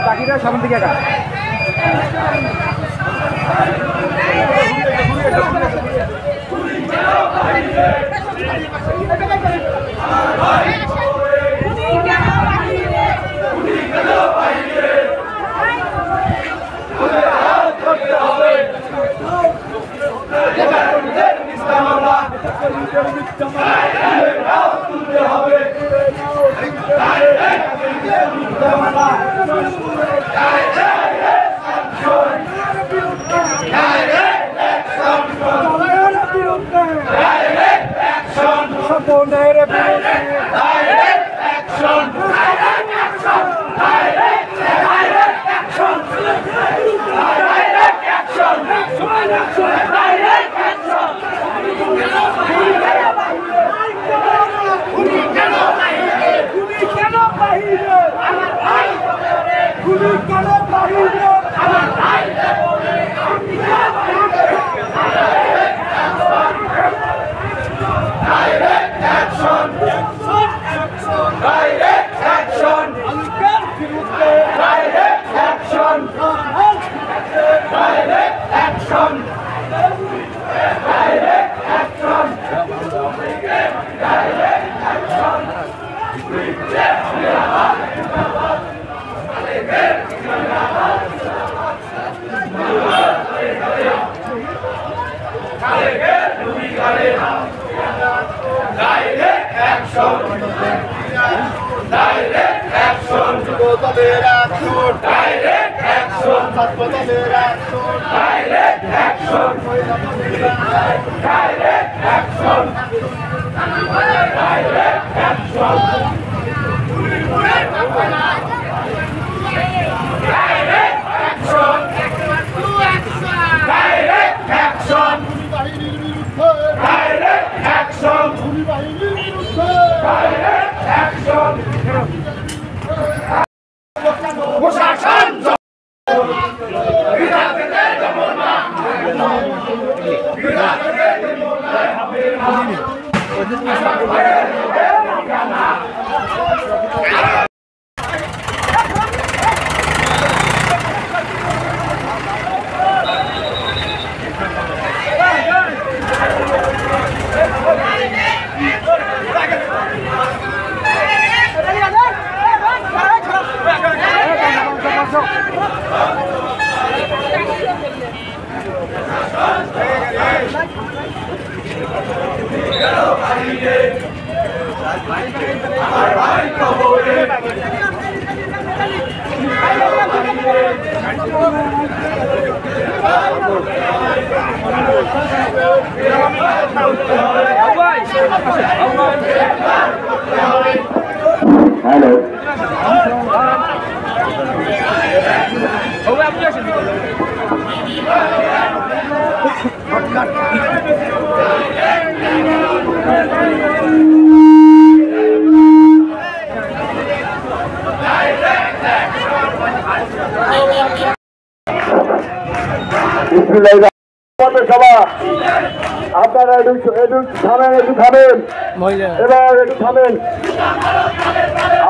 বাকিটা সামনে দিকে আপনারা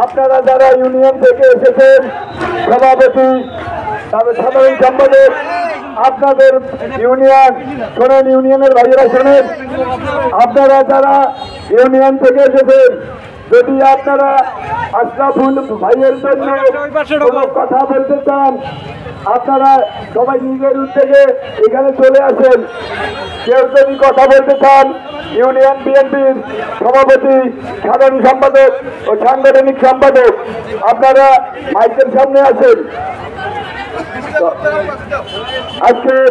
আপনারা যারা ইউনিয়ন থেকে এসেছেন সভাপতি তবে সাধারণ সম্পাদক আপনাদের ইউনিয়ন শোনেন, ইউনিয়নের ভাইয়েরা শোনেন, আপনারা যারা ইউনিয়ন থেকে এসেছেন যদি আপনারা আশরাফুল ভাইয়ের জন্য কোনো কথা বলতে চান আপনারা সবাই নিজের উদ্যোগে এখানে চলে আসেন। কেউ যদি কথা বলতে চান ইউনিয়ন বিএনপির সভাপতি, সাধারণ সম্পাদক ও সাংগঠনিক সম্পাদক আপনারা মাইকের সামনে আসেন। আজকের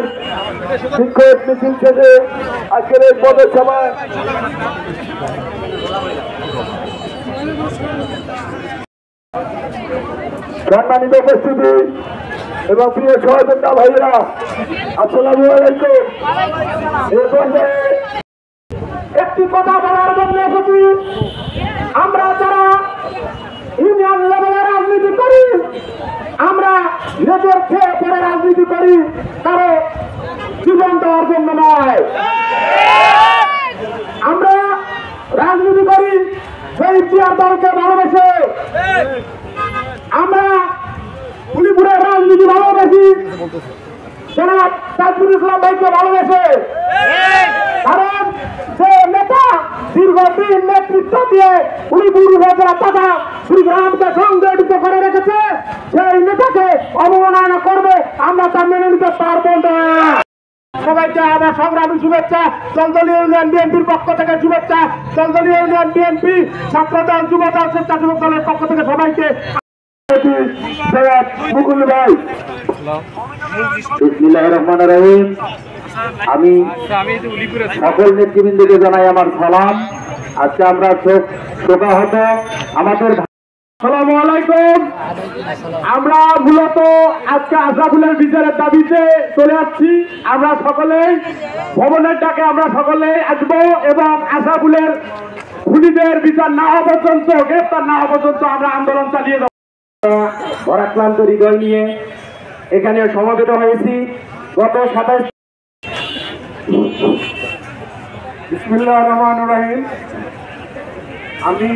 শিক্ষক মিছিল শেষে আজকের এই পদসভায় সম্মানিত উপস্থিতি এবং প্রিয় সহযোদ্ধা ভাইরা আসসালামু আলাইকুম। একটি কথা বলার জন্য এসেছি, আমরা যারা ইউনিয়ন লেভেলে রাজনীতি করি আমরা নিজের খেয়ে পরে রাজনীতি করি, কারো জীবন দেওয়ার জন্য নয়। আমরা রাজনীতি করি সেই ইতিহাস দলকে ভালোবেসে আমরা উলিপুরের রাজনীতি ভালোবাসি, জনাব তাজুল ইসলাম ভাইকে ভালোবেসে, কারণ সে নেতা দীর্ঘদিন নেতৃত্ব দিয়ে উলিপুর উপজেলা তথা শ্রীগ্রামকে সংগঠিত করে রেখেছে, সেই নেতাকে অবমাননা করবে আমরা তা মেনে নিতে পারবো না। সবাইকে আমার সংগ্রামী শুভেচ্ছা, চন্দলীয় ইউনিয়ন বিএনপির পক্ষ থেকে শুভেচ্ছা, চন্দলীয় ইউনিয়ন বিএনপি ছাত্রদল যুবদল স্বেচ্ছাসেবক দলের পক্ষ থেকে সবাইকে মুকুল ভাই। বিসমিল্লাহির রহমানির রহিম। আমি সকল নেতৃবৃন্দকে জানাই আমার সালাম। আজকে আমরা শোকাহত আমাদের আসসালামু আলাইকুম। আমরা মূলত আজকে আশরাফুলের বিচারের দাবিতে চলে আসছি। আমরা সকলেই ভবনের ডাকে আমরা সকলেই আসবো এবং আশরাফুলের খুনিদের বিচার না হওয়া পর্যন্ত, গ্রেফতার না হওয়া পর্যন্ত আমরা আন্দোলন চালিয়ে যাব। ভরাক্রান্ত হৃদয় নিয়ে এখানে সমবেত হয়েছি। গত 27 বিসমিল্লাহির রহমানির রহিম। আমি